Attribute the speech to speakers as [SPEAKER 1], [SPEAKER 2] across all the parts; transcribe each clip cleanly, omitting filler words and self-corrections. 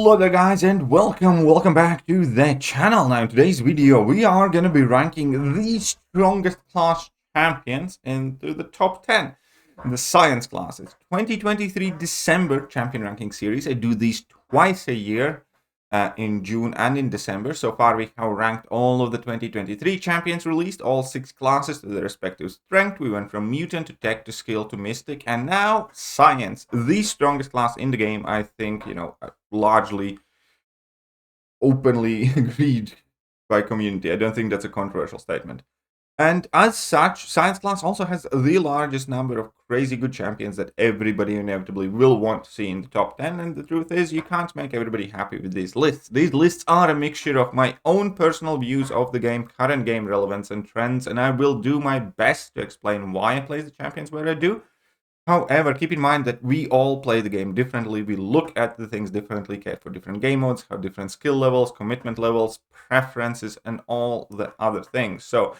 [SPEAKER 1] Hello there guys and welcome back to the channel. Now in today's video we are going to be ranking the strongest class champions into the top 10 in the science class. It's 2023 December champion ranking series. I do these twice a year in June and in December. So far we have ranked all of the 2023 champions released, all 6 classes to their respective strength. We went from mutant to tech to skill to mystic, and now science, the strongest class in the game. I think, largely openly agreed by community. I don't think that's a controversial statement. And as such, science class also has the largest number of crazy good champions that everybody inevitably will want to see in the top 10. And the truth is, you can't make everybody happy with these lists. These lists are a mixture of my own personal views of the game, current game relevance and trends, and I will do my best to explain why I place the champions where I do. However, keep in mind that we all play the game differently. We look at the things differently, care for different game modes, have different skill levels, commitment levels, preferences, and all the other things. So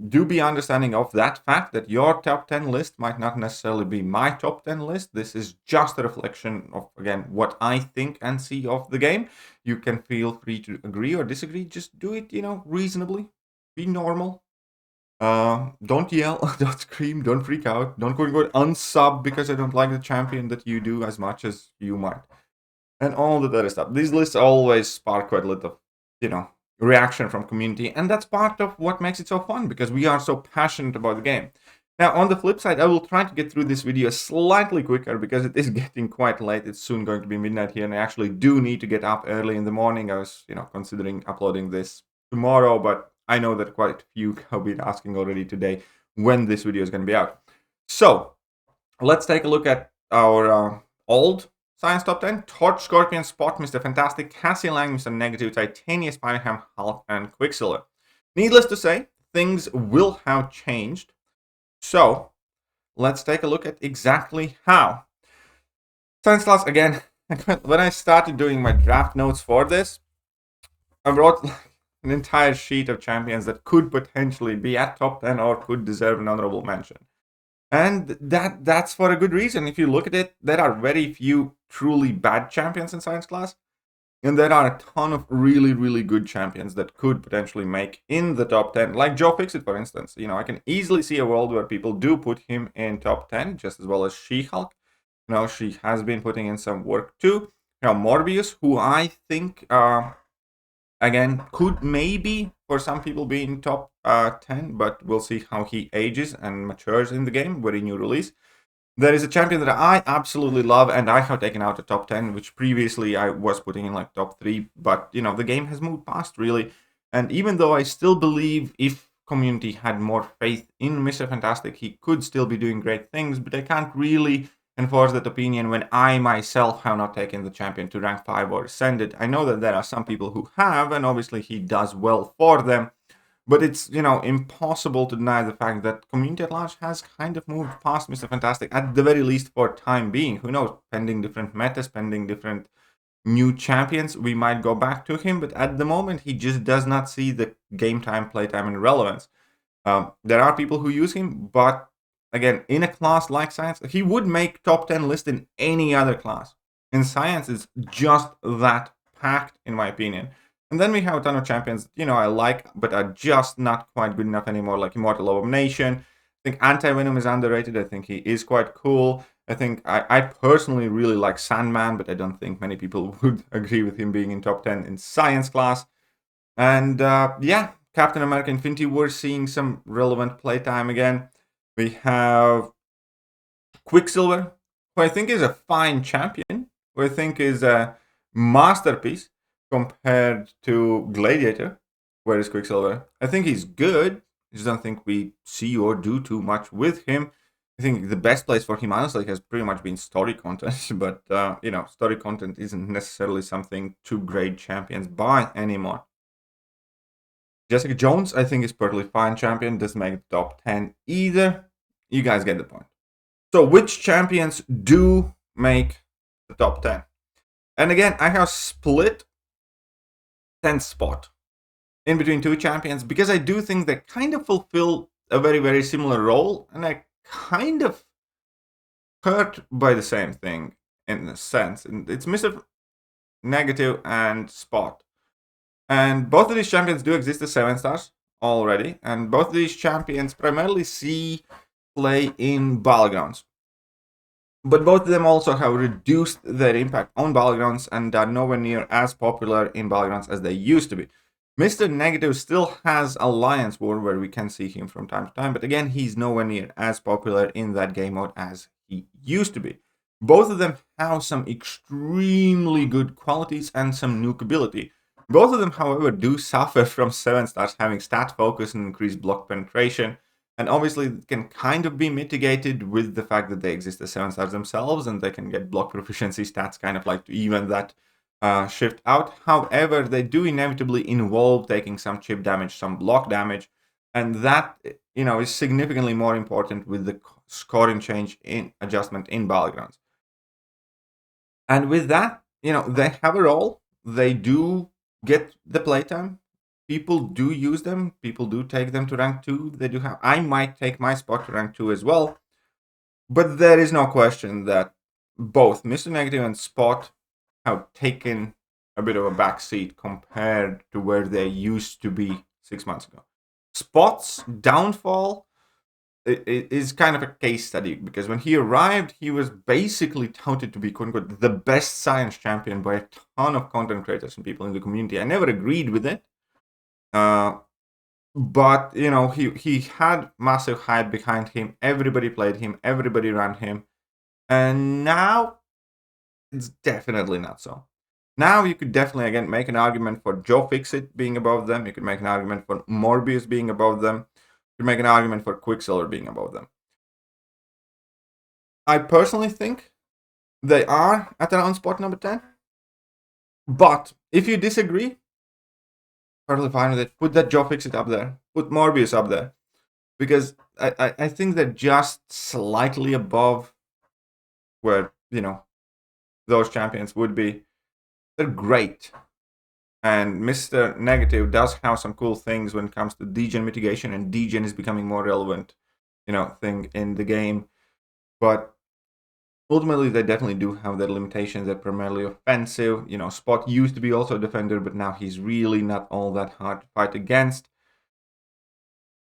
[SPEAKER 1] do be understanding of that fact that your top 10 list might not necessarily be my top 10 list. This is just a reflection of, again, what I think and see of the game. You can feel free to agree or disagree. Just do it, reasonably. Be normal. Don't yell, don't scream, don't freak out, don't quote unsub because I don't like the champion that you do as much as you might. And all the other stuff. These lists always spark quite a lot of, reaction from community, and that's part of what makes it so fun, because we are so passionate about the game. Now, on the flip side, I will try to get through this video slightly quicker because it is getting quite late. It's soon going to be midnight here, and I actually do need to get up early in the morning. I was, considering uploading this tomorrow, but I know that quite a few have been asking already today when this video is going to be out. So, let's take a look at our old Science Top 10. Torch, Scorpion, Spot, Mr. Fantastic, Cassie Lang, Mr. Negative, Titania, Spiderman, Hulk, and Quicksilver. Needless to say, things will have changed. So, let's take a look at exactly how. Science class, again, when I started doing my draft notes for this, I wrote an entire sheet of champions that could potentially be at top 10 or could deserve an honorable mention. And that's for a good reason. If you look at it, there are very few truly bad champions in science class, and there are a ton of really, really good champions that could potentially make in the top 10. Like Joe Fixit, for instance. I can easily see a world where people do put him in top 10, just as well as She-Hulk. She has been putting in some work too. Morbius, who I think, again, could maybe for some people be in top 10, but we'll see how he ages and matures in the game, very new release. There is a champion that I absolutely love, and I have taken out the top 10, which previously I was putting in like top 3, but the game has moved past, really. And even though I still believe if community had more faith in Mr. Fantastic, he could still be doing great things, but I can't really enforce that opinion when I myself have not taken the champion to rank 5 or ascended. I know that there are some people who have, and obviously he does well for them, but it's, impossible to deny the fact that community at large has kind of moved past Mr. Fantastic, at the very least for time being. Who knows, pending different metas, pending different new champions, we might go back to him, but at the moment he just does not see the game time, playtime, and relevance. There are people who use him, but again, in a class like science, he would make top 10 list in any other class. In science, it's just that packed, in my opinion. And then we have a ton of champions, I like, but are just not quite good enough anymore, like Immortal Abomination. I think Anti-Venom is underrated. I think he is quite cool. I think I personally really like Sandman, but I don't think many people would agree with him being in top 10 in science class. And yeah, Captain America Infinity War seeing some relevant playtime again. We have Quicksilver, who I think is a fine champion, who I think is a masterpiece compared to Gladiator. Where is Quicksilver? I think he's good. I just don't think we see or do too much with him. I think the best place for him, honestly, has pretty much been story content. But, story content isn't necessarily something two great champions buy anymore. Jessica Jones, I think, is perfectly fine champion. Doesn't make the top 10 either. You guys get the point. So, which champions do make the top 10? And again, I have split 10th spot in between two champions because I do think they kind of fulfill a very, very similar role, and I kind of hurt by the same thing in a sense. And it's Mr. Negative, and Spot. And both of these champions do exist as 7 stars already, and both of these champions primarily see play in battlegrounds. But both of them also have reduced their impact on battlegrounds and are nowhere near as popular in battlegrounds as they used to be. Mr. Negative still has Alliance War where we can see him from time to time, but again, he's nowhere near as popular in that game mode as he used to be. Both of them have some extremely good qualities and some nukeability. Both of them, however, do suffer from 7 stars having stat focus and increased block penetration, and obviously it can kind of be mitigated with the fact that they exist as 7 stars themselves and they can get block proficiency stats kind of like to even that shift out. However, they do inevitably involve taking some chip damage, some block damage, and that is significantly more important with the scoring change in adjustment in battlegrounds. And with that, they have a role. They do get the playtime. People do use them. People do take them to rank 2. They do have. I might take my spot to rank 2 as well. But there is no question that both Mr. Negative and Spot have taken a bit of a backseat compared to where they used to be 6 months ago. Spot's downfall is kind of a case study because when he arrived, he was basically touted to be, quote unquote, the best science champion by a ton of content creators and people in the community. I never agreed with it. But he had massive hype behind him. Everybody played him. Everybody ran him. And now it's definitely not so. Now you could definitely again make an argument for Joe Fixit being above them. You could make an argument for Morbius being above them. You could make an argument for Quicksilver being above them. I personally think they are at around spot number 10. But if you disagree, totally fine with it. Put that Joe Fixit up there. Put Morbius up there. Because I think they're just slightly above where, those champions would be. They're great. And Mr. Negative does have some cool things when it comes to degen mitigation, and degen is becoming more relevant, thing in the game. But ultimately, they definitely do have their limitations. They're primarily offensive. Spot used to be also a defender, but now he's really not all that hard to fight against.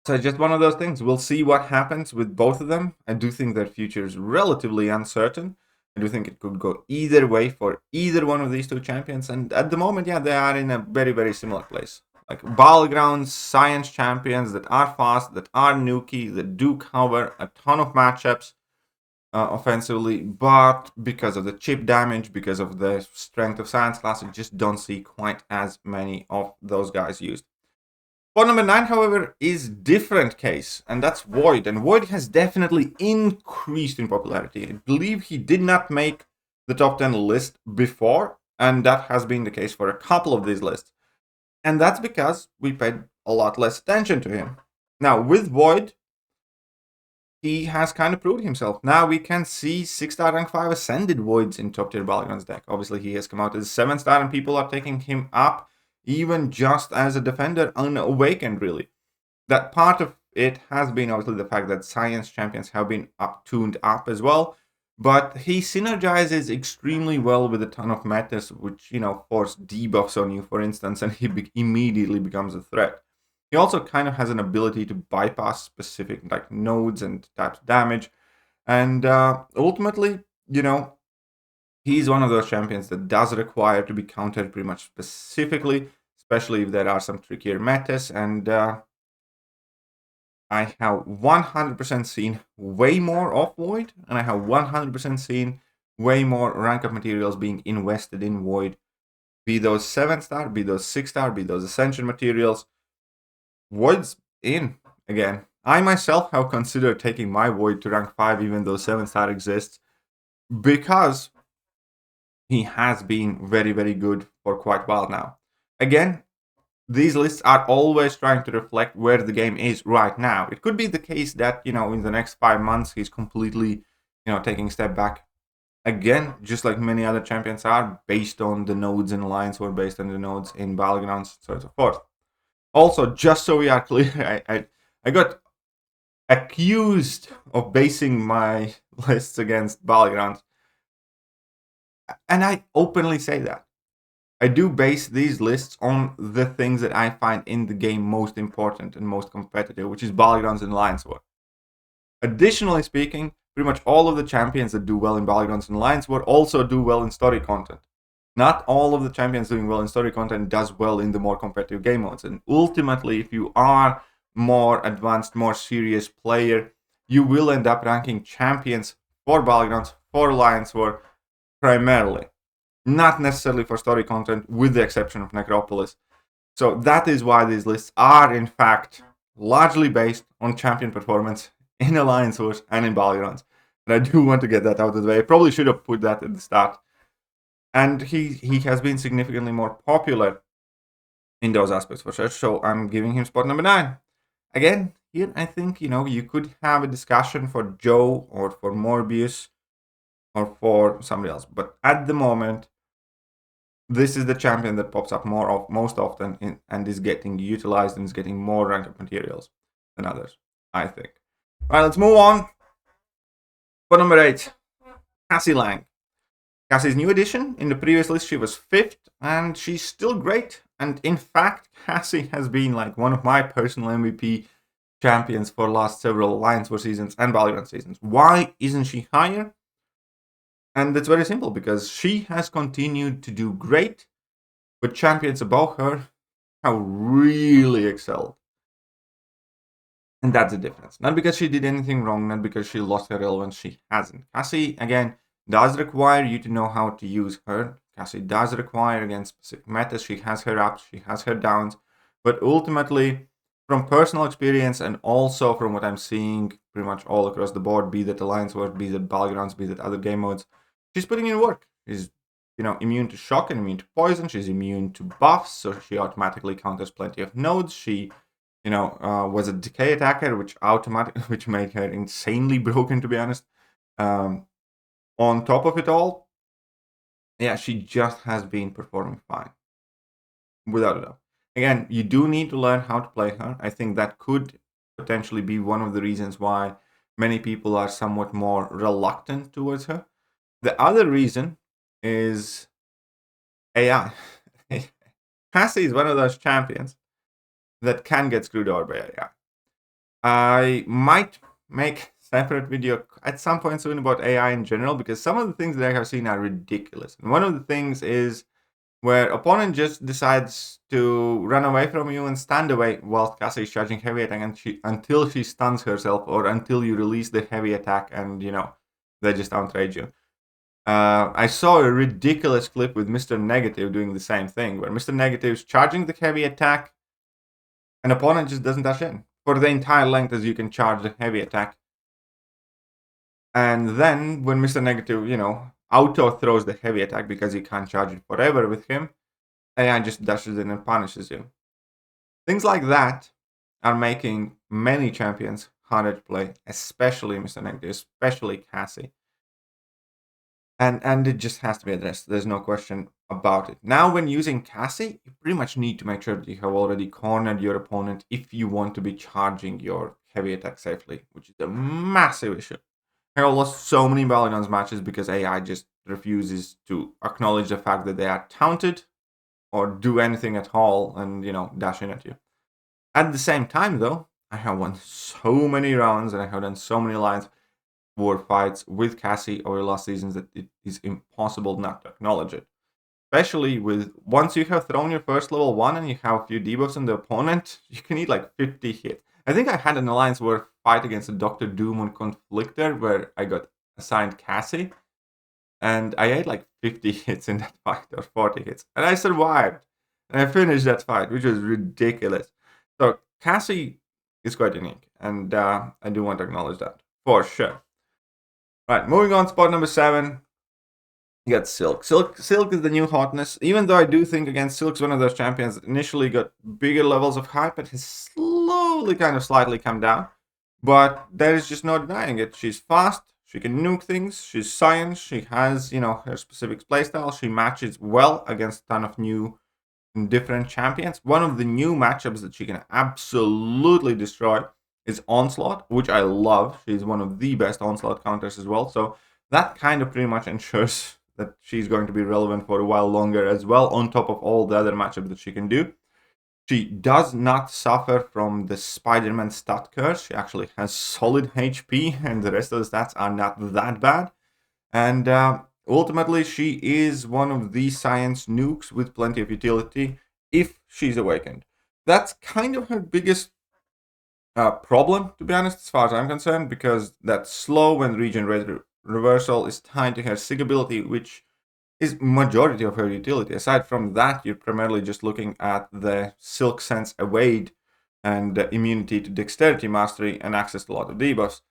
[SPEAKER 1] So it's just one of those things. We'll see what happens with both of them. I do think their future is relatively uncertain. I do think it could go either way for either one of these two champions. And at the moment, they are in a very, very similar place. Like battlegrounds, science champions that are fast, that are nukey, that do cover a ton of matchups offensively. But because of the chip damage, because of the strength of science class, you just don't see quite as many of those guys used. Spot number 9, however, is different case, and that's Void. And Void has definitely increased in popularity. I believe he did not make the top 10 list before, and that has been the case for a couple of these lists. And that's because we paid a lot less attention to him. Now, with Void, he has kind of proved himself. Now we can see 6-star rank 5 ascended Voids in top tier Battlegrounds deck. Obviously, he has come out as 7-star, and people are taking him up even just as a defender unawakened, really. That part of it has been obviously the fact that science champions have been tuned up as well, but he synergizes extremely well with a ton of metas, which, force debuffs on you, for instance, and he immediately becomes a threat. He also kind of has an ability to bypass specific nodes and types of damage, and ultimately, he's one of those champions that does require to be countered pretty much specifically, especially if there are some trickier metas. And I have 100% seen way more of Void, and I have 100% seen way more rank up materials being invested in Void. Be those 7-star, be those 6-star, be those Ascension materials. Void's in again. I myself have considered taking my Void to rank 5, even though 7-star exists, because he has been very, very good for quite a while now. Again, these lists are always trying to reflect where the game is right now. It could be the case that, in the next 5 months, he's completely, taking a step back. Again, just like many other champions are, based on the nodes in Alliance or based on the nodes in Battlegrounds, so on and so forth. Also, just so we are clear, I got accused of basing my lists against Battlegrounds. And I openly say that. I do base these lists on the things that I find in the game most important and most competitive, which is Battlegrounds and Alliance War. Additionally speaking, pretty much all of the champions that do well in Battlegrounds and Alliance War also do well in story content. Not all of the champions doing well in story content does well in the more competitive game modes. And ultimately, if you are more advanced, more serious player, you will end up ranking champions for Battlegrounds, for Alliance War, primarily. Not necessarily for story content, with the exception of Necropolis. So that is why these lists are, in fact, largely based on champion performance in Alliance Wars and in Battlegrounds. And I do want to get that out of the way. I probably should have put that at the start. And he has been significantly more popular in those aspects for sure. So I'm giving him spot number 9. Again, here I think, you could have a discussion for Joe or for Morbius or for somebody else. But at the moment, this is the champion that pops up most often and is getting utilized and is getting more rank up materials than others, I think. All right, let's move on. For number 8, Cassie Lang. Cassie's new addition. In the previous list, she was 5th, and she's still great. And in fact, Cassie has been like one of my personal MVP champions for the last several Alliance War seasons and Battleground seasons. Why isn't she higher? And it's very simple, because she has continued to do great, but champions above her have really excelled. And that's the difference. Not because she did anything wrong, not because she lost her relevance, she hasn't. Cassie, again, does require you to know how to use her. Cassie does require, again, specific metas. She has her ups, she has her downs. But ultimately, from personal experience and also from what I'm seeing pretty much all across the board, be that Alliance War, be that Battlegrounds, be that other game modes, she's putting in work. She's, immune to shock and immune to poison. She's immune to buffs, so she automatically counters plenty of nodes. She, was a decay attacker, which made her insanely broken, to be honest. On top of it all, yeah, she just has been performing fine, without a doubt. Again, you do need to learn how to play her. I think that could potentially be one of the reasons why many people are somewhat more reluctant towards her. The other reason is AI. Cassie is one of those champions that can get screwed over by AI. I might make separate video at some point soon about AI in general, because some of the things that I have seen are ridiculous. And one of the things is where opponent just decides to run away from you and stand away while Cassie is charging heavy attack until she stuns herself, or until you release the heavy attack and, they just outrage you. I saw a ridiculous clip with Mr. Negative doing the same thing, where Mr. Negative is charging the heavy attack and opponent just doesn't dash in for the entire length as you can charge the heavy attack. And then when Mr. Negative, auto throws the heavy attack because you can't charge it forever with him, AI just dashes in and punishes you. Things like that are making many champions harder to play, especially Mr. Negative, especially Cassie. And it just has to be addressed. There's no question about it. Now, when using Cassie, you pretty much need to make sure that you have already cornered your opponent if you want to be charging your heavy attack safely, which is a massive issue. I have lost so many Battlegrounds matches because AI just refuses to acknowledge the fact that they are taunted or do anything at all and, dash in at you. At the same time, though, I have won so many rounds and I have done so many Alliance War fights with Cassie over the last seasons that it is impossible not to acknowledge it. Especially with, once you have thrown your first level 1 and you have a few debuffs on the opponent, you can eat like 50 hits. I think I had an Alliance War fight against a Dr. Doom on Conflictor where I got assigned Cassie, and I ate like 50 hits in that fight, or 40 hits, and I survived, and I finished that fight, which was ridiculous. So Cassie is quite unique, and I do want to acknowledge that, for sure. Right, moving on, spot number 7, you got Silk. Silk is the new hotness, even though I do think, again, Silk's one of those champions that initially got bigger levels of hype, but has slowly kind of slightly come down. But there is just no denying it. She's fast, she can nuke things, she's science, she has, her specific playstyle, she matches well against a ton of new and different champions. One of the new matchups that she can absolutely destroy is Onslaught, which I love. She's one of the best Onslaught counters as well. So that kind of pretty much ensures that she's going to be relevant for a while longer as well, on top of all the other matchups that she can do. She does not suffer from the Spiderman stat curse. She actually has solid HP, and the rest of the stats are not that bad. And ultimately, she is one of the science nukes with plenty of utility if she's awakened. That's kind of her biggest problem, to be honest, as far as I'm concerned, because that slow and regen rate reversal is tied to her sig ability, which is majority of her utility. Aside from that, you're primarily just looking at the Silk Sense Evade and immunity to Dexterity Mastery and access to a lot of debuffs.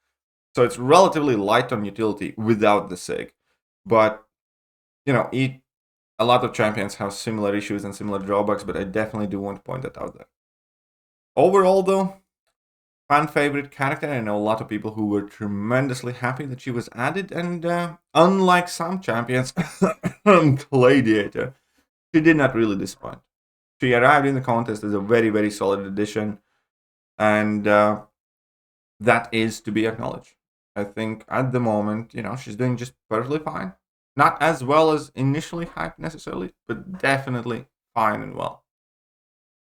[SPEAKER 1] So it's relatively light on utility without the sig. But, you know, a lot of champions have similar issues and similar drawbacks, but I definitely do want to point that out there. Overall, though, fan favorite character. I know a lot of people who were tremendously happy that she was added, and unlike some champions, Gladiator, she did not really disappoint. She arrived in the contest as a very, very solid addition, and that is to be acknowledged. I think at the moment, you know, she's doing just perfectly fine. Not as well as initially hyped necessarily, but definitely fine and well.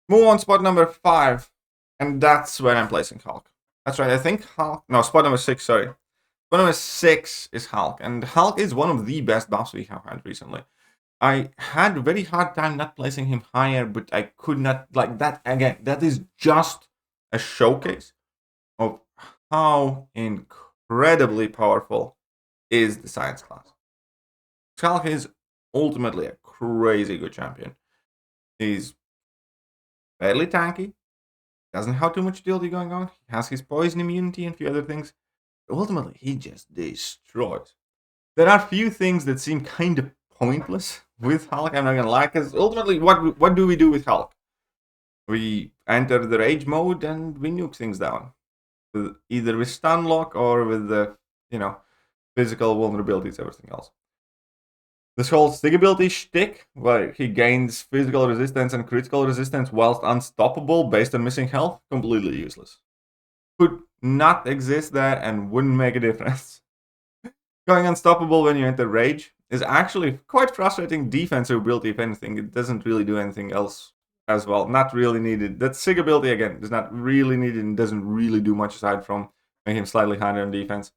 [SPEAKER 1] Move on, spot number 5. And that's where I'm placing Hulk. That's right, I think Hulk... No, spot number 6, sorry. Spot number 6 is Hulk. And Hulk is one of the best buffs we have had recently. I had a very hard time not placing him higher, but I could not... Like, that, again, that is just a showcase of how incredibly powerful is the science class. Hulk is ultimately a crazy good champion. He's fairly tanky. Doesn't have too much utility going on. He has his poison immunity and a few other things. Ultimately, he just destroys. There are a few things that seem kind of pointless with Hulk, I'm not gonna lie, because ultimately, what do we do with Hulk? We enter the rage mode and we nuke things down. Either with stun lock or with the, you know, physical vulnerabilities, everything else. This whole stick ability shtick, where he gains physical resistance and critical resistance whilst unstoppable based on missing health, completely useless. Could not exist there and wouldn't make a difference. Going unstoppable when you enter rage is actually quite frustrating defensive ability, if anything. It doesn't really do anything else as well. Not really needed. That sig ability, again, is not really needed and doesn't really do much aside from making him slightly higher on defense.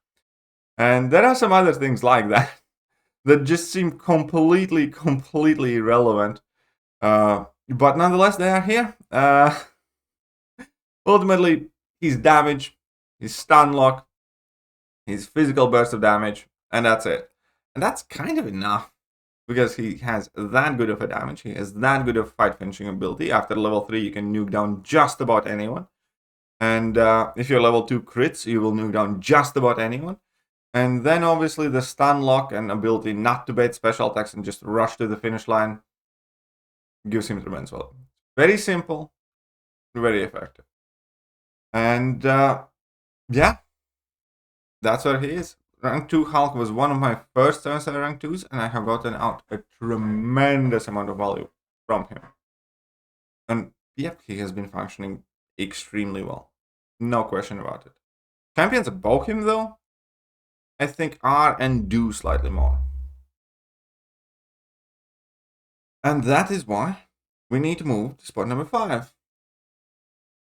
[SPEAKER 1] And there are some other things like that that just seem completely irrelevant. But nonetheless, they are here. Ultimately, his damage, his stun lock, his physical burst of damage, and that's it. And that's kind of enough, because he has that good of a damage, he has that good of fight finishing ability. After level 3, you can nuke down just about anyone. And if you're level 2 crits, you will nuke down just about anyone. And then obviously the stun lock and ability not to bait special attacks and just rush to the finish line gives him tremendous value. Very simple, very effective. And yeah, that's where he is. Rank 2 Hulk was one of my first 7-star rank 2s, and I have gotten out a tremendous amount of value from him. And yep, he has been functioning extremely well. No question about it. Champions above him, though, I think are and do slightly more. And that is why we need to move to spot number 5.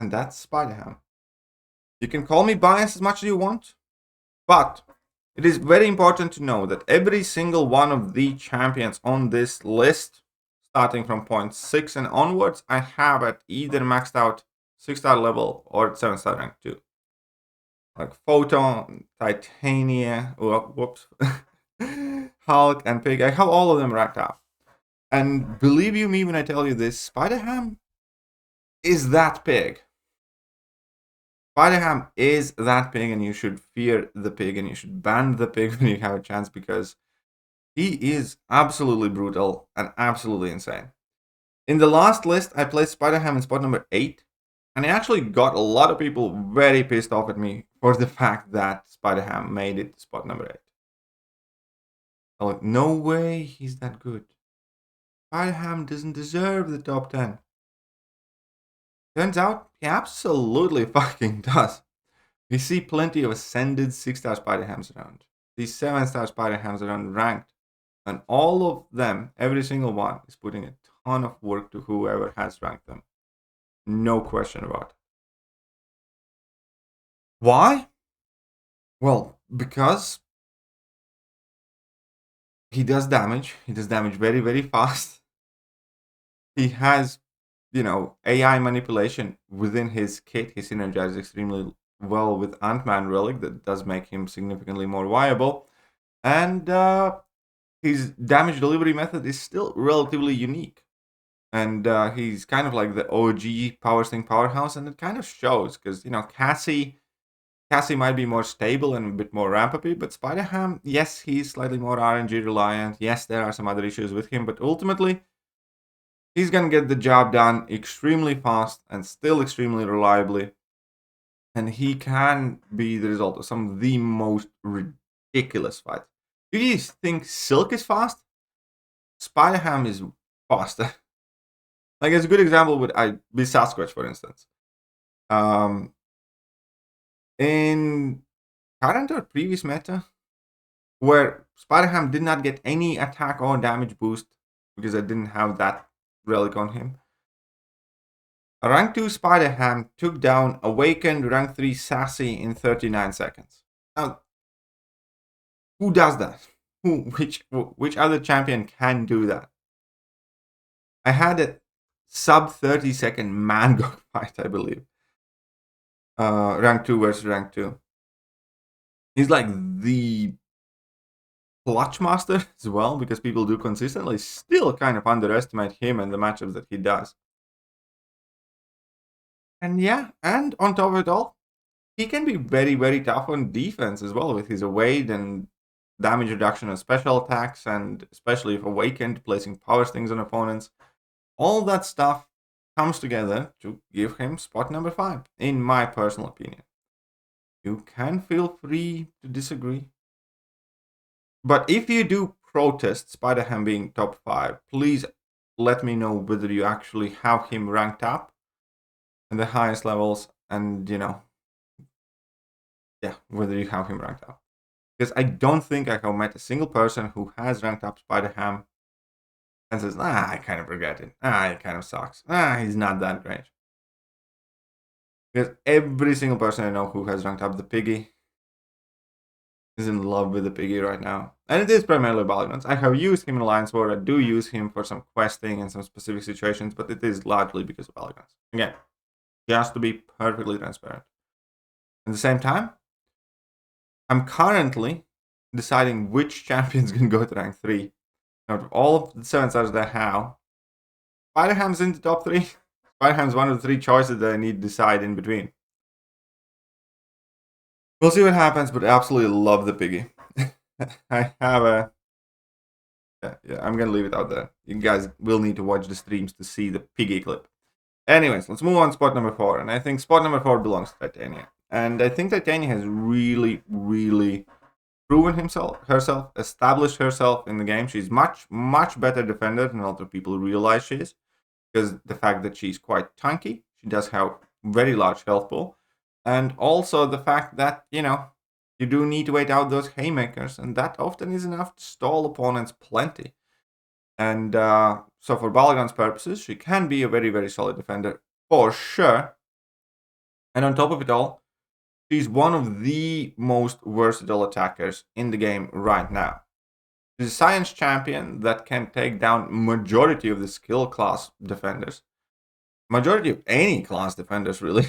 [SPEAKER 1] And that's Spiderman. You can call me biased as much as you want, but it is very important to know that every single one of the champions on this list, starting from point 6 and onwards, I have at either maxed out 6-star level or 7-star rank 2. Like Photon, Titania, whoops, Hulk, and Pig. I have all of them racked up. And believe you me when I tell you this, Spider-Ham is that pig. Spider-Ham is that pig, and you should fear the pig, and you should ban the pig when you have a chance, because he is absolutely brutal and absolutely insane. In the last list, I placed Spider-Ham in spot number 8, and I actually got a lot of people very pissed off at me for the fact that Spider-Ham made it to spot number 8. I'm like, no way he's that good. Spider-Ham doesn't deserve the top 10. Turns out, he absolutely fucking does. We see plenty of ascended 6-star Spider-Hams around. These 7-star Spider-Hams around ranked. And all of them, every single one, is putting a ton of work to whoever has ranked them. No question about it. Why? Well, because he does damage. He does damage very, very fast. He has, AI manipulation within his kit. He synergizes extremely well with Ant-Man Relic. That does make him significantly more viable. And his damage delivery method is still relatively unique. And he's kind of like the OG Power Sting powerhouse, and it kind of shows because Cassie might be more stable and a bit more ramp-uppy, but Spider-Ham, yes, he's slightly more RNG reliant. Yes, there are some other issues with him, but ultimately, he's gonna get the job done extremely fast and still extremely reliably. And he can be the result of some of the most ridiculous fights. Do you think Silk is fast? Spider-Ham is faster. Like, as a good example would be Sasquatch, for instance. In current or previous meta, where Spider-Ham did not get any attack or damage boost because I didn't have that relic on him, a rank 2 Spider-Ham took down awakened rank 3 Sassy in 39 seconds. Now, who does that? Which other champion can do that? I had a sub 30 second MCOC fight, I believe. Rank 2 versus rank 2. He's like the clutch master as well, because people do consistently still kind of underestimate him and the matchups that he does. And yeah, and on top of it all, he can be very, very tough on defense as well with his evade and damage reduction on special attacks, and especially if awakened, placing power stings on opponents. All that stuff comes together to give him spot number 5, in my personal opinion. You can feel free to disagree. But if you do protest Spider-Ham being top 5, please let me know whether you actually have him ranked up in the highest levels, and whether you have him ranked up. Because I don't think I have met a single person who has ranked up Spider-Ham and says, I kind of regret it. It kind of sucks. He's not that great. Because every single person I know who has ranked up the Piggy is in love with the Piggy right now. And it is primarily Balagons. I have used him in Alliance War. I do use him for some questing and some specific situations, but it is largely because of Balagons. Again, just to be perfectly transparent. At the same time, I'm currently deciding which champions can go to rank 3. Out of all of the 7 stars that I have, Spider-Ham's in the top 3. Spider-Ham's one of the 3 choices that I need to decide in between. We'll see what happens, but I absolutely love the Piggy. I have a... Yeah, I'm gonna leave it out there. You guys will need to watch the streams to see the Piggy clip. Anyways, let's move on to spot number 4. And I think spot number 4 belongs to Titania. And I think Titania has really, really proven herself, established herself in the game. She's much, much better defender than a lot of people realize she is. Because the fact that she's quite tanky, she does have very large health pool. And also the fact that, you do need to wait out those haymakers, and that often is enough to stall opponents plenty. And so for Balagon's purposes, she can be a very, very solid defender, for sure. And on top of it all, she's one of the most versatile attackers in the game right now. She's a science champion that can take down majority of the skill class defenders. Majority of any class defenders, really.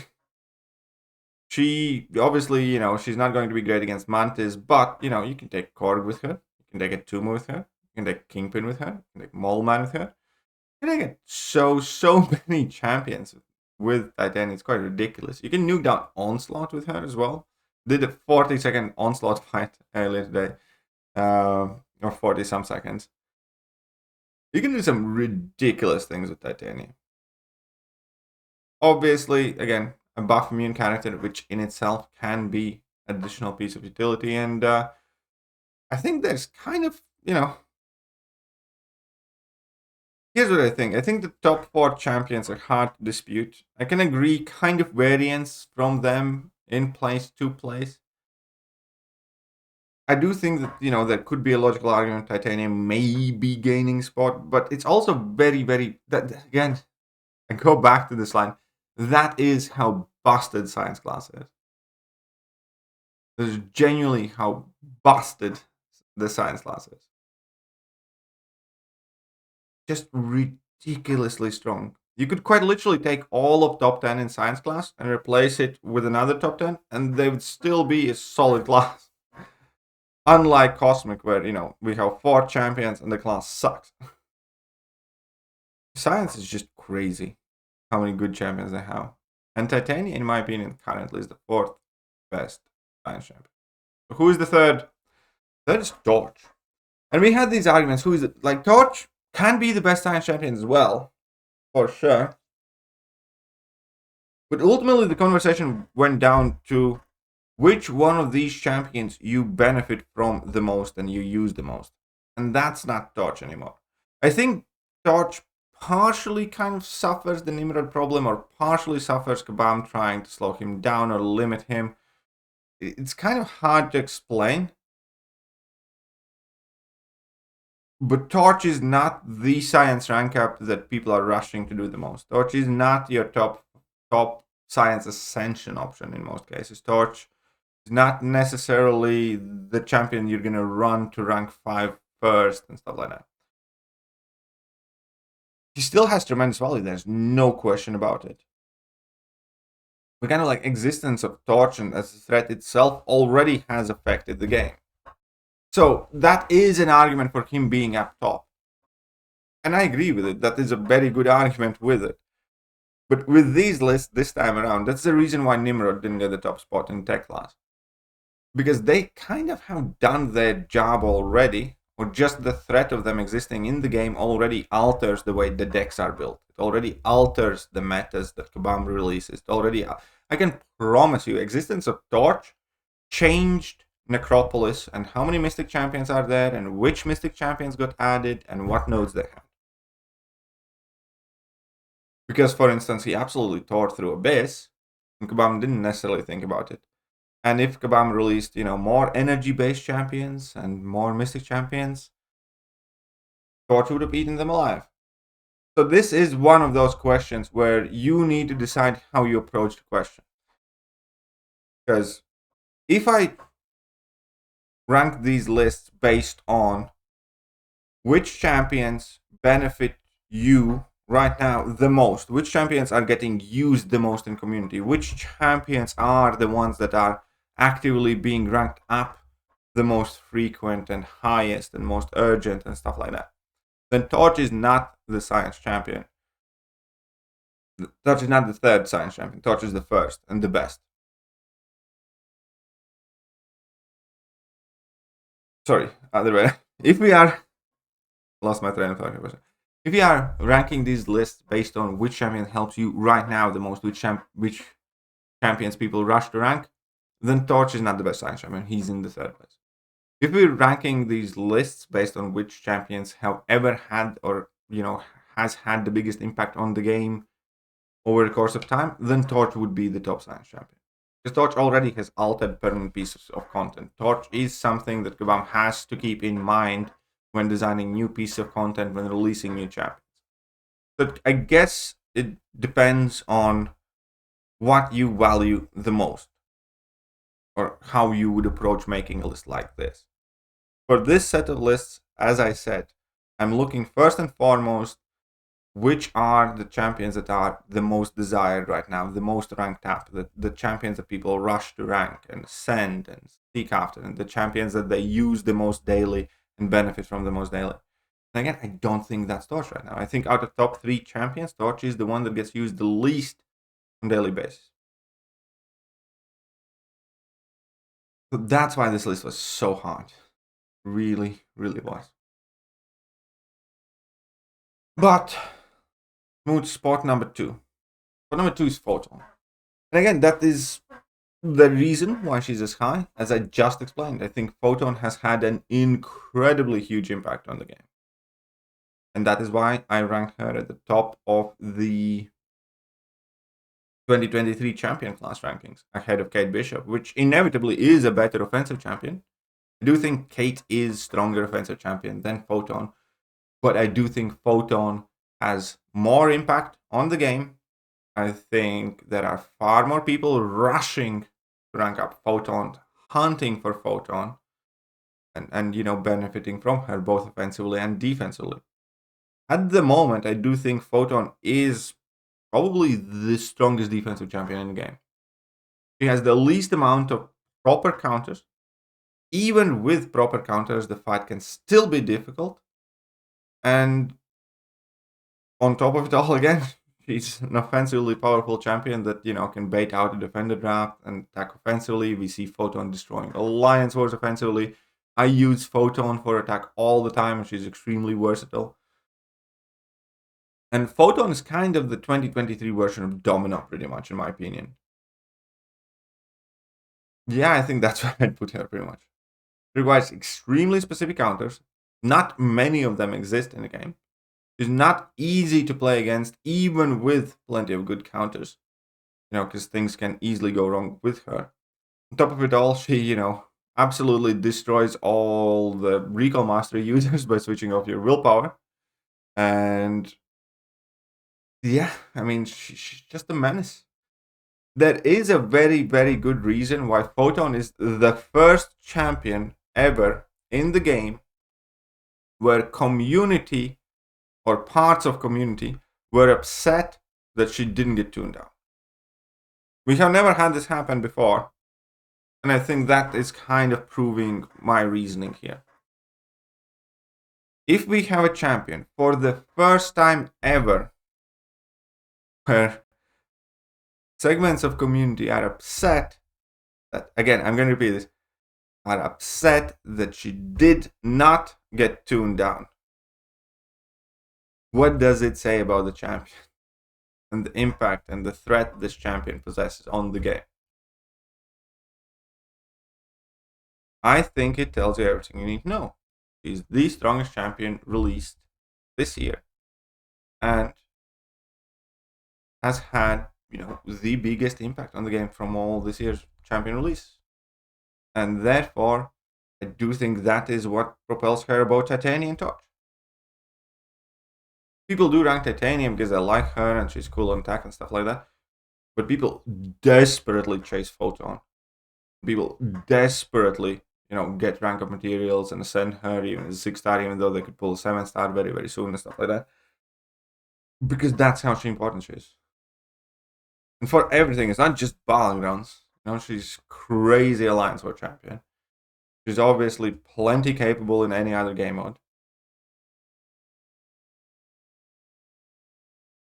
[SPEAKER 1] She, obviously, she's not going to be great against Mantis, but, you can take Korg with her. You can take a Tumo with her. You can take Kingpin with her. You can take Mole Man with her. You can take so many champions with Titania. It's quite ridiculous. You can nuke down Onslaught with her as well. Did a 40-second Onslaught fight earlier today. Or 40-some seconds. You can do some ridiculous things with Titania. Obviously, again, a buff immune character, which in itself can be an additional piece of utility. And I think there's kind of, here's what I think. I think the top 4 champions are hard to dispute. I can agree kind of variance from them in place to place. I do think that, there could be a logical argument Titania may be gaining spot, but it's also very, very, again, I go back to this line. That is how busted science class is. This is genuinely how busted the science class is. Just ridiculously strong. You could quite literally take all of top 10 in science class and replace it with another top 10, and they would still be a solid class. Unlike Cosmic, where, we have 4 champions and the class sucks. Science is just crazy how many good champions they have. And Titania, in my opinion, currently is the 4th best science champion. Who is the 3rd? Third is Torch. And we had these arguments. Who is it? Like, Torch can be the best science champion as well, for sure. But ultimately, the conversation went down to which one of these champions you benefit from the most and you use the most. And that's not Torch anymore. I think Torch partially kind of suffers the Nimrod problem, or partially suffers Kabam trying to slow him down or limit him. It's kind of hard to explain. But Torch is not the science rank up that people are rushing to do the most. Torch is not your top science ascension option in most cases. Torch is not necessarily the champion you're going to run to rank 5 first and stuff like that. He still has tremendous value. There's no question about it. The kind of like existence of Torch and as a threat itself already has affected the game. So that is an argument for him being up top. And I agree with it. That is a very good argument with it. But with these lists this time around, that's the reason why Nimrod didn't get the top spot in tech class. Because they kind of have done their job already, or just the threat of them existing in the game already alters the way the decks are built. It already alters the metas that Kabam releases. It already, I can promise you, existence of Torch changed Necropolis and how many Mystic Champions are there and which Mystic Champions got added and what nodes they have. Because, for instance, he absolutely tore through Abyss and Kabam didn't necessarily think about it. And if Kabam released, more energy-based champions and more Mystic Champions, Torch would have eaten them alive. So this is one of those questions where you need to decide how you approach the question. Because if I rank these lists based on which champions benefit you right now the most, which champions are getting used the most in community, which champions are the ones that are actively being ranked up the most frequent and highest and most urgent and stuff like that, then Torch is not the science champion. Torch is not the 3rd science champion. Torch is the 1st and the best. Sorry, other way. If we are... Lost my train of thought here. If we are ranking these lists based on which champion helps you right now the most, which champions people rush to rank, then Torch is not the best science champion. He's in the 3rd place. If we're ranking these lists based on which champions have ever had or, has had the biggest impact on the game over the course of time, then Torch would be the top science champion. Because Torch already has altered permanent pieces of content. Torch is something that Kabam has to keep in mind when designing new pieces of content, when releasing new champions. But I guess it depends on what you value the most, or how you would approach making a list like this. For this set of lists, as I said, I'm looking first and foremost which are the champions that are the most desired right now, the most ranked up, the champions that people rush to rank and send and seek after, and the champions that they use the most daily and benefit from the most daily. And again, I don't think that's Torch right now. I think out of top 3 champions, Torch is the one that gets used the least on a daily basis. So that's why this list was so hard. Really, really was. But move to spot number 2. Spot number 2 is Photon. And again, that is the reason why she's as high, as I just explained. I think Photon has had an incredibly huge impact on the game. And that is why I ranked her at the top of the 2023 champion class rankings, ahead of Kate Bishop, which inevitably is a better offensive champion. I do think Kate is stronger offensive champion than Photon, but I do think Photon has more impact on the game. I think there are far more people rushing to rank up Photon, hunting for Photon, and benefiting from her both offensively and defensively. At the moment, I do think Photon is probably the strongest defensive champion in the game. She has the least amount of proper counters. Even with proper counters, the fight can still be difficult. And on top of it all, again, she's an offensively powerful champion that, can bait out a defender draft and attack offensively. We see Photon destroying Alliance Wars offensively. I use Photon for attack all the time, and she's extremely versatile. And Photon is kind of the 2023 version of Domino, pretty much, in my opinion. Yeah, I think that's where I'd put her, pretty much. It requires extremely specific counters. Not many of them exist in the game. It's not easy to play against, even with plenty of good counters. Because things can easily go wrong with her. On top of it all, she, absolutely destroys all the recall mastery users by switching off your willpower. And yeah, I mean, she's just a menace. There is a very, very good reason why Photon is the first champion ever in the game where community or parts of community were upset that she didn't get tuned out. We have never had this happen before, and I think that is kind of proving my reasoning here. If we have a champion for the first time ever where segments of community are upset that, again, I'm going to repeat this, are upset that she did not get tuned down. What does it say about the champion and the impact and the threat this champion possesses on the game? I think it tells you everything you need to know. She's the strongest champion released this year and has had, the biggest impact on the game from all this year's champion release. And therefore, I do think that is what propels her above Titania and Torch. People do rank Titania because they like her and she's cool on attack and stuff like that. But people desperately chase Photon. People desperately, get rank up materials and ascend her even as a 6-star, even though they could pull a 7-star very, very soon and stuff like that. Because that's how important she is. And for everything, it's not just battlegrounds. She's crazy Alliance War champion. She's obviously plenty capable in any other game mode.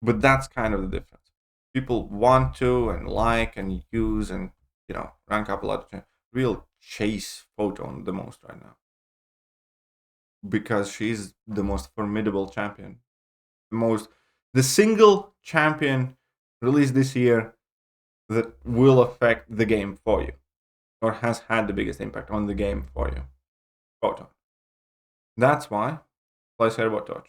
[SPEAKER 1] But that's kind of the difference. People want to and like and use and, rank up a lot of real chase Photon the most right now. Because she's the most formidable champion. The single champion released this year that will affect the game for you, or has had the biggest impact on the game for you. Photon. That's why place her above Torch.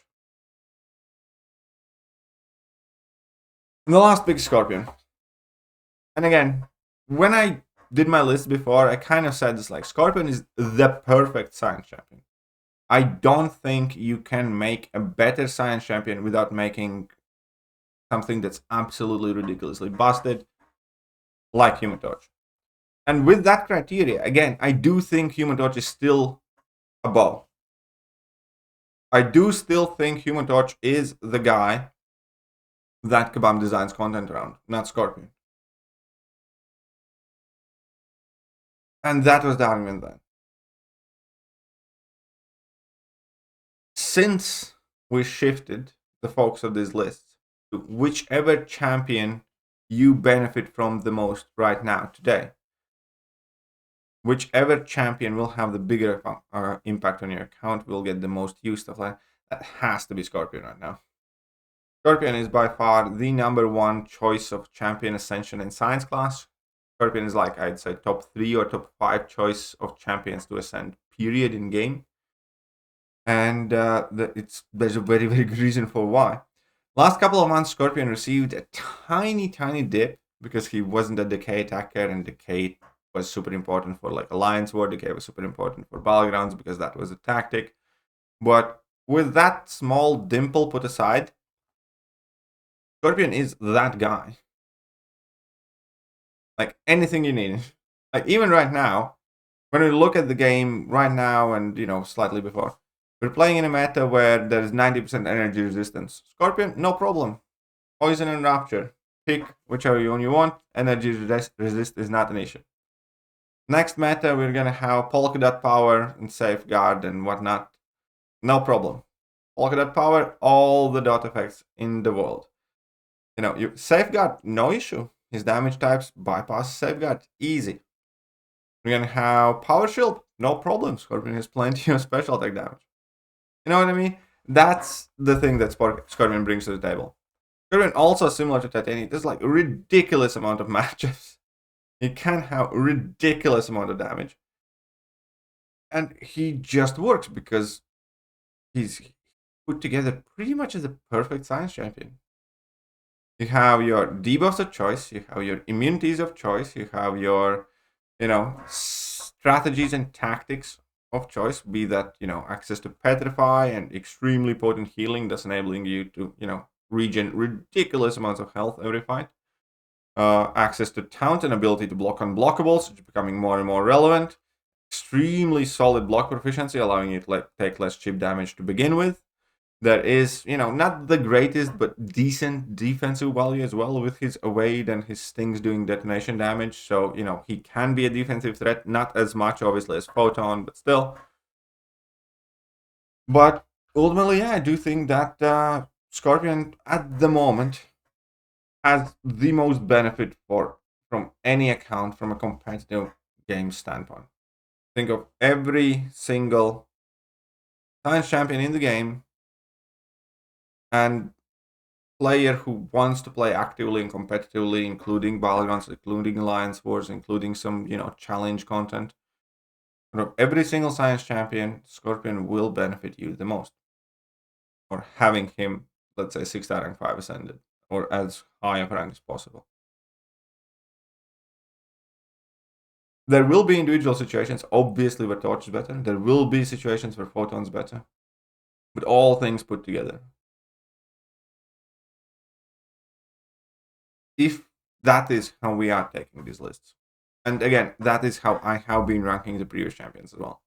[SPEAKER 1] And the last big Scorpion. And again, when I did my list before, I kind of said this, Scorpion is the perfect science champion. I don't think you can make a better science champion without making something that's absolutely ridiculously busted, like Human Torch. And with that criteria, again, I do think Human Torch is still above. I do still think Human Torch is the guy that Kabam designs content around, not Scorpion. And that was the argument then. Since we shifted the focus of these lists to whichever champion you benefit from the most right now, today, whichever champion will have the bigger impact on your account, will get the most use, stuff like that has to be Scorpion right now. Scorpion is by far the number one choice of champion ascension in science class. Scorpion is I'd say top 3 or top 5 choice of champions to ascend, period, in game. And there's a very, very good reason for why. Last couple of months, Scorpion received a tiny, tiny dip because he wasn't a decay attacker, and decay was super important for like Alliance War, decay was super important for Battlegrounds because that was a tactic. But with that small dimple put aside, Scorpion is that guy. Like anything you need. Like even right now, when we look at the game right now and slightly before, we're playing in a meta where there's 90% energy resistance. Scorpion, no problem. Poison and Rapture. Pick whichever one you want. Energy resist is not an issue. Next meta, we're gonna have Polka Dot Power and Safeguard and whatnot. No problem. Polka Dot Power, all the dot effects in the world. You Safeguard, no issue. His damage types bypass Safeguard, easy. We're gonna have Power Shield, no problem. Scorpion has plenty of special attack damage. You know what I mean? That's the thing that Scorpion brings to the table. Scorpion also similar to Titania, there's like a ridiculous amount of matchups. He can have a ridiculous amount of damage. And he just works because he's put together pretty much as a perfect science champion. You have your debuffs of choice, you have your immunities of choice, you have your, strategies and tactics of choice, be that, access to Petrify and extremely potent healing that's enabling you to, regen ridiculous amounts of health every fight. Access to Taunt and ability to block unblockables, which is becoming more and more relevant. Extremely solid block proficiency, allowing you to take less chip damage to begin with. There is, not the greatest, but decent defensive value as well with his evade and his stings doing detonation damage. So, he can be a defensive threat, not as much obviously as Photon, but still. But ultimately, yeah, I do think that Scorpion at the moment has the most benefit from any account from a competitive game standpoint. Think of every single science champion in the game and player who wants to play actively and competitively, including Battlegrounds, including Alliance Wars, including some, challenge content. From every single science champion, Scorpion will benefit you the most. Or having him, let's say, 6-star rank 5 ascended, or as high of rank as possible. There will be individual situations, obviously, where Torch is better. There will be situations where Photon's better. But all things put together. If that is how we are taking these lists. And again, that is how I have been ranking the previous champions as well.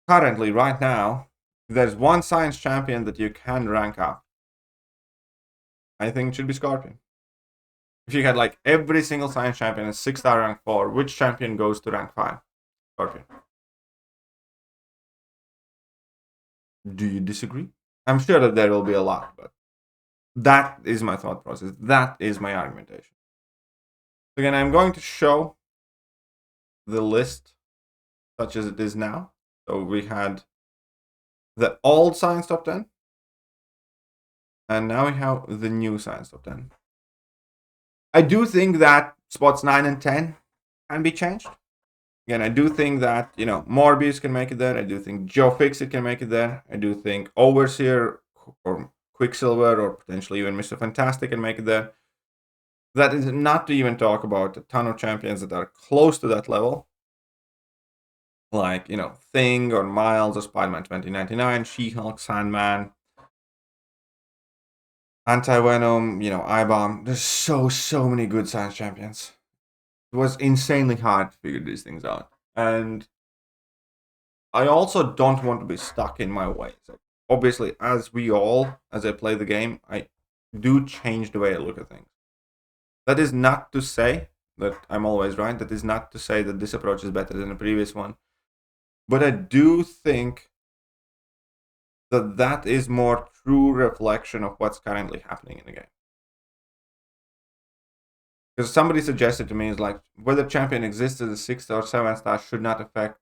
[SPEAKER 1] Currently, right now, if there's one science champion that you can rank up, I think it should be Scorpion. If you had like every single science champion is 6-star rank 4, which champion goes to rank 5? Scorpion. Do you disagree? I'm sure that there will be a lot, but that is my thought process. That is my argumentation. Again, I'm going to show the list such as it is now. So we had the old science top 10. And now we have the new science top 10. I do think that spots 9 and 10 can be changed. Again, I do think that, Morbius can make it there. I do think Joe Fixit can make it there. I do think Overseer or Quicksilver or potentially even Mr. Fantastic can make it there. That is not to even talk about a ton of champions that are close to that level. Like, Thing or Miles or Spiderman 2099, She-Hulk, Sandman, Anti-Venom, I-Bomb. There's so many good science champions. It was insanely hard to figure these things out. And I also don't want to be stuck in my ways. Obviously, as I play the game, I do change the way I look at things. That is not to say that I'm always right. That is not to say that this approach is better than the previous one. But I do think that is more true reflection of what's currently happening in the game. Because somebody suggested to me is like whether champion exists as a 6 or 7 star should not affect,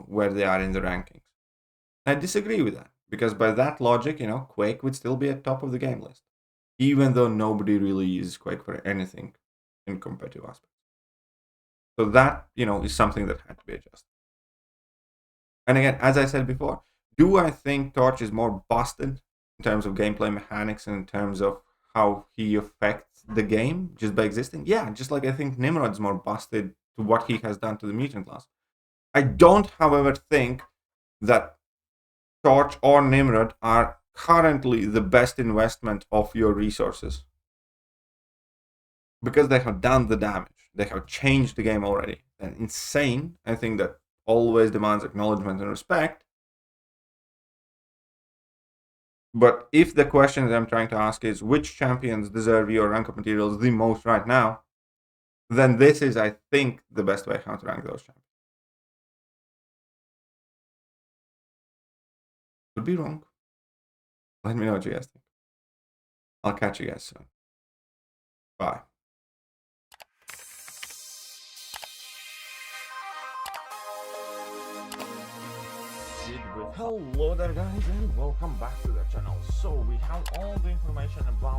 [SPEAKER 1] where they are in the rankings. I disagree with that. Because by that logic, Quake would still be at top of the game list. Even though nobody really uses Quake for anything in competitive aspects. So that, is something that had to be adjusted. And again, as I said before, do I think Torch is more busted in terms of gameplay mechanics and in terms of how he affects the game just by existing? Yeah, just like I think Nimrod's more busted to what he has done to the mutant class. I don't, however, think that Torch or Nimrod are currently the best investment of your resources. Because they have done the damage. They have changed the game already. And insane, I think that always demands acknowledgement and respect. But if the question that I'm trying to ask is which champions deserve your rank up materials the most right now, then this is, I think, the best way how to rank those champions. Could be wrong. Let me know what you guys think. I'll catch you guys soon. Bye. Hello there guys and welcome back to the channel. So we have all the information about